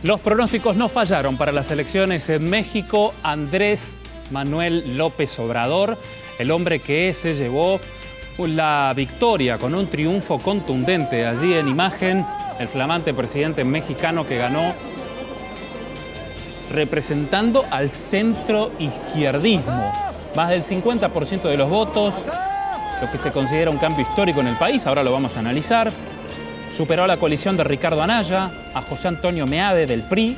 Los pronósticos no fallaron para las elecciones en México. Andrés Manuel López Obrador, el hombre que se llevó la victoria con un triunfo contundente. Allí en imagen, el flamante presidente mexicano que ganó representando al centro izquierdismo. Más del 50% de los votos, lo que se considera un cambio histórico en el país, ahora lo vamos a analizar. Superó a la coalición de Ricardo Anaya, a José Antonio Meade del PRI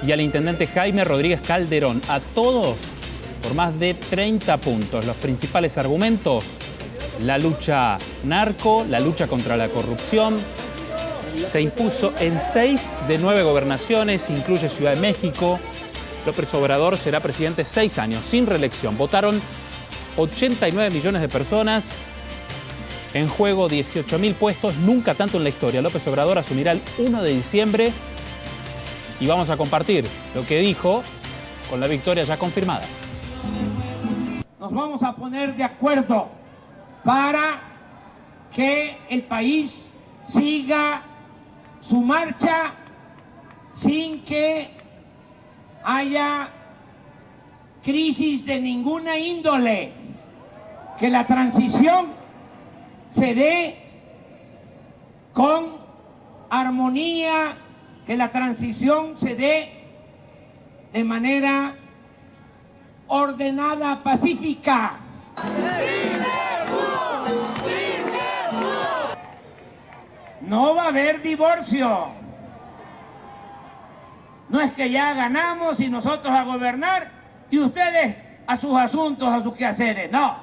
y al intendente Jaime Rodríguez Calderón. A todos por más de 30 puntos. Los principales argumentos: la lucha narco, la lucha contra la corrupción. Se impuso en 6 de 9 gobernaciones, incluye Ciudad de México. López Obrador será presidente 6 años, sin reelección. Votaron 89 millones de personas. En juego 18.000 puestos, nunca tanto en la historia. López Obrador asumirá el 1 de diciembre y vamos a compartir lo que dijo con la victoria ya confirmada. Nos vamos a poner de acuerdo para que el país siga su marcha sin que haya crisis de ninguna índole, que la transición se dé con armonía, que la transición se dé de manera ordenada, pacífica. No va a haber divorcio. No es que ya ganamos y nosotros a gobernar y ustedes a sus asuntos, a sus quehaceres. No.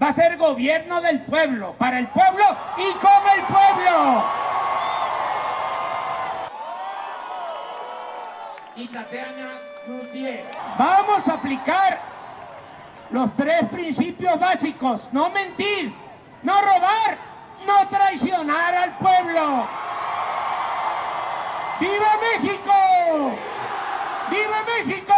Va a ser gobierno del pueblo, para el pueblo y con el pueblo. Y Tatiana Cloutier. Vamos a aplicar los 3 principios básicos: no mentir, no robar, no traicionar al pueblo. ¡Viva México! ¡Viva México!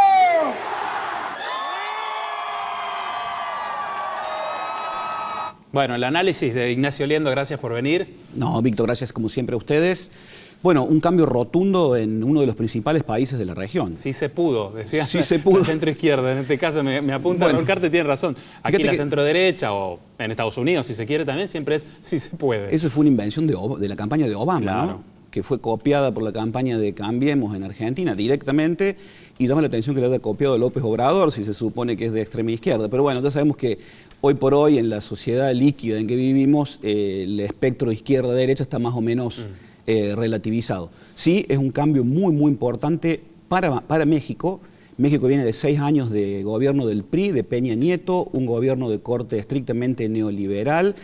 Bueno, el análisis de Ignacio Liendo, gracias por venir. No, Víctor, gracias como siempre a ustedes. Bueno, un cambio rotundo en uno de los principales países de la región. Sí se pudo, decía. Sí se pudo. La centro-izquierda, en este caso me apunta, bueno, Roncarte tiene razón. Aquí la centro-derecha, o en Estados Unidos, si se quiere también, siempre es sí se puede. Eso fue una invención de la campaña de Obama, claro, ¿no? Que fue copiada por la campaña de Cambiemos en Argentina directamente, y llama la atención que le haya copiado López Obrador, si se supone que es de extrema izquierda. Pero bueno, ya sabemos que hoy por hoy, en la sociedad líquida en que vivimos, el espectro izquierda-derecha está más o menos relativizado. Sí, es un cambio muy, muy importante para México. México viene de 6 años de gobierno del PRI, de Peña Nieto, un gobierno de corte estrictamente neoliberal,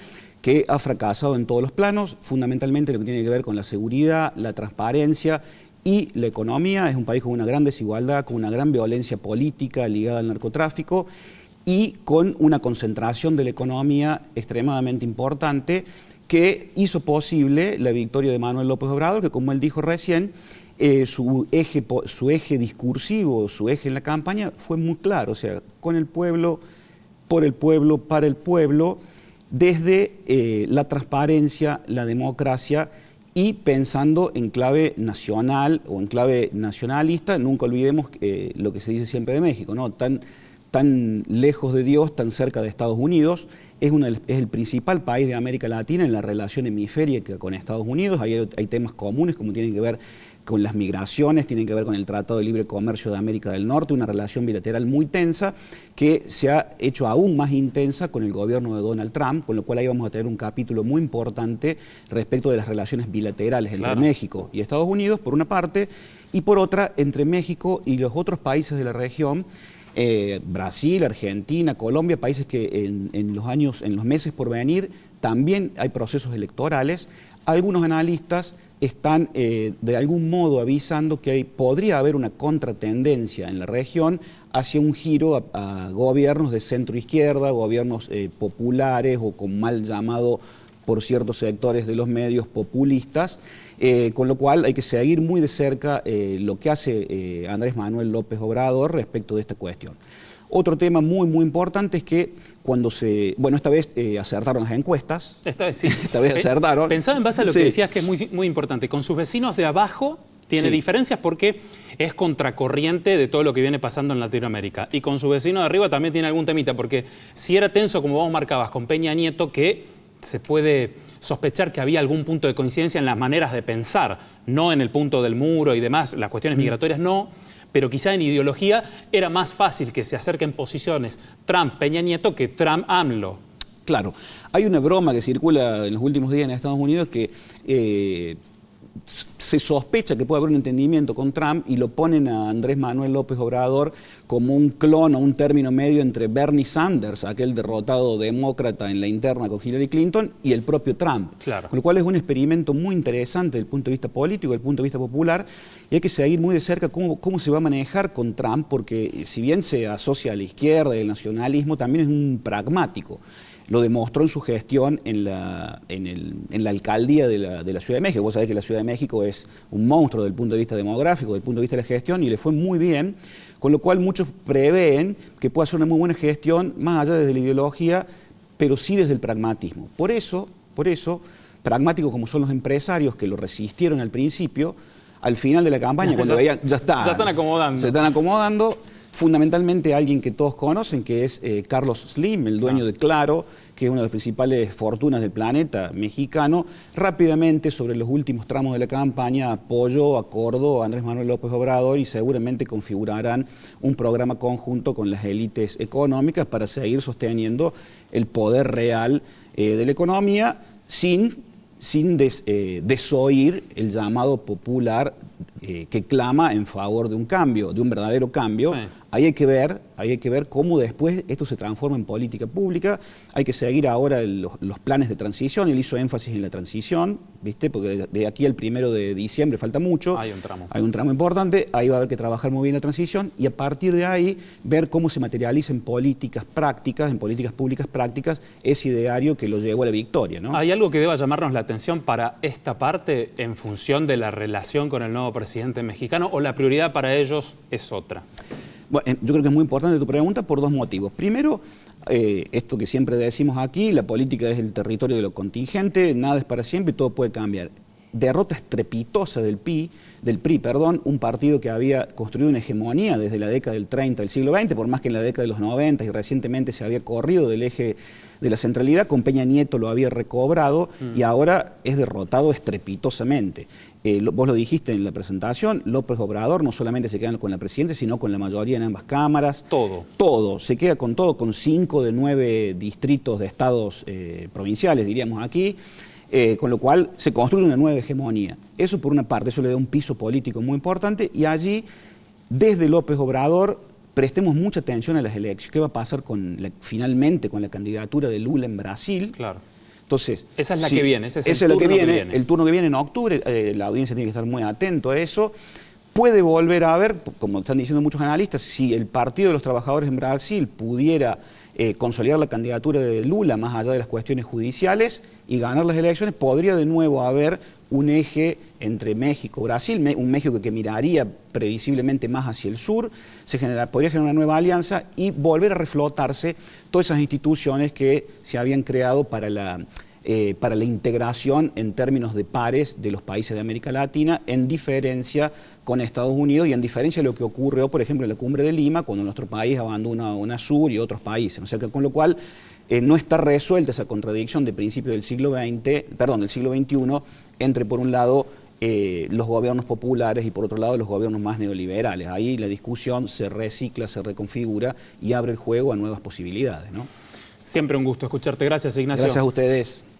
que ha fracasado en todos los planos, fundamentalmente lo que tiene que ver con la seguridad, la transparencia y la economía. Es un país con una gran desigualdad, con una gran violencia política ligada al narcotráfico y con una concentración de la economía extremadamente importante que hizo posible la victoria de Manuel López Obrador, que como él dijo recién, su eje discursivo, su eje en la campaña fue muy claro, o sea, con el pueblo, por el pueblo, para el pueblo, desde la transparencia, la democracia y pensando en clave nacional o en clave nacionalista. Nunca olvidemos lo que se dice siempre de México, ¿no? Tan lejos de Dios, tan cerca de Estados Unidos. Es el principal país de América Latina en la relación hemisférica con Estados Unidos. Hay temas comunes como tienen que ver con las migraciones, tienen que ver con el Tratado de Libre Comercio de América del Norte, una relación bilateral muy tensa que se ha hecho aún más intensa con el gobierno de Donald Trump, con lo cual ahí vamos a tener un capítulo muy importante respecto de las relaciones bilaterales entre México y Estados Unidos, por una parte, y por otra, entre México y los otros países de la región, Brasil, Argentina, Colombia, países que en los meses por venir también hay procesos electorales. Algunos analistas están de algún modo avisando que podría haber una contratendencia en la región hacia un giro a gobiernos de centro-izquierda, gobiernos populares o con mal llamado por ciertos sectores de los medios populistas, con lo cual hay que seguir muy de cerca lo que hace Andrés Manuel López Obrador respecto de esta cuestión. Otro tema muy, muy importante es que cuando esta vez acertaron las encuestas. Esta vez sí. Esta vez acertaron. Pensaba en base a lo que decías, que es muy, muy importante. Con sus vecinos de abajo tiene Sí. diferencias porque es contracorriente de todo lo que viene pasando en Latinoamérica. Y con su vecino de arriba también tiene algún temita, porque si era tenso, como vos marcabas, con Peña Nieto, que se puede sospechar que había algún punto de coincidencia en las maneras de pensar, no en el punto del muro y demás, las cuestiones migratorias no, pero quizá en ideología era más fácil que se acerquen posiciones Trump-Peña Nieto que Trump-AMLO. Claro, hay una broma que circula en los últimos días en Estados Unidos que se sospecha que puede haber un entendimiento con Trump y lo ponen a Andrés Manuel López Obrador como un clon o un término medio entre Bernie Sanders, aquel derrotado demócrata en la interna con Hillary Clinton, y el propio Trump. Claro. Con lo cual es un experimento muy interesante desde el punto de vista político, desde el punto de vista popular, y hay que seguir muy de cerca cómo se va a manejar con Trump, porque si bien se asocia a la izquierda y al nacionalismo, también es un pragmático. Lo demostró en su gestión en la alcaldía de la Ciudad de México. Vos sabés que la Ciudad de México es un monstruo desde el punto de vista demográfico, desde el punto de vista de la gestión, y le fue muy bien, con lo cual muchos prevén que pueda ser una muy buena gestión, más allá desde la ideología, pero sí desde el pragmatismo. Por eso, pragmáticos como son los empresarios que lo resistieron al principio, al final de la campaña, cuando veían, ya están acomodando. Se están acomodando. Fundamentalmente alguien que todos conocen, que es Carlos Slim, el dueño de Claro, que es una de las principales fortunas del planeta mexicano, rápidamente sobre los últimos tramos de la campaña apoyó, acordó a Andrés Manuel López Obrador y seguramente configurarán un programa conjunto con las élites económicas para seguir sosteniendo el poder real de la economía sin desoír el llamado popular que clama en favor de un cambio, de un verdadero cambio. Sí. Ahí hay que ver cómo después esto se transforma en política pública. Hay que seguir ahora los planes de transición. Él hizo énfasis en la transición, ¿viste? Porque de aquí al 1 de diciembre falta mucho. Hay un tramo. Hay un tramo importante. Ahí va a haber que trabajar muy bien la transición y a partir de ahí ver cómo se materializa en políticas prácticas, en políticas públicas prácticas, ese ideario que lo llevó a la victoria, ¿no? ¿Hay algo que deba llamarnos la atención para esta parte en función de la relación con el nuevo presidente mexicano o la prioridad para ellos es otra? Bueno, yo creo que es muy importante tu pregunta por dos motivos. Primero, esto que siempre decimos aquí, la política es el territorio de lo contingente, nada es para siempre y todo puede cambiar. Derrota estrepitosa del PRI, un partido que había construido una hegemonía desde la década del 30 del siglo XX, por más que en la década de los 90 y recientemente se había corrido del eje de la centralidad, con Peña Nieto lo había recobrado y ahora es derrotado estrepitosamente. Vos lo dijiste en la presentación, López Obrador no solamente se queda con la presidencia, sino con la mayoría en ambas cámaras. Todo, se queda con todo, con 5 de 9 distritos de estados provinciales, diríamos aquí. Con lo cual se construye una nueva hegemonía. Eso por una parte, eso le da un piso político muy importante y allí, desde López Obrador, prestemos mucha atención a las elecciones. ¿Qué va a pasar finalmente con la candidatura de Lula en Brasil? Claro. Entonces, esa es la que viene, ese es esa el es turno que viene. El turno que viene en octubre, la audiencia tiene que estar muy atento a eso. Puede volver a haber, como están diciendo muchos analistas, si el Partido de los Trabajadores en Brasil pudiera consolidar la candidatura de Lula más allá de las cuestiones judiciales y ganar las elecciones, podría de nuevo haber un eje entre México y Brasil, un México que miraría previsiblemente más hacia el sur, podría generar una nueva alianza y volver a reflotarse todas esas instituciones que se habían creado para la integración en términos de pares de los países de América Latina, en diferencia con Estados Unidos y en diferencia de lo que ocurrió, por ejemplo, en la Cumbre de Lima, cuando nuestro país abandona UNASUR y otros países. O sea que con lo cual no está resuelta esa contradicción de principios del siglo XXI, entre por un lado los gobiernos populares y por otro lado los gobiernos más neoliberales. Ahí la discusión se recicla, se reconfigura y abre el juego a nuevas posibilidades, ¿no? Siempre un gusto escucharte. Gracias, Ignacio. Gracias a ustedes.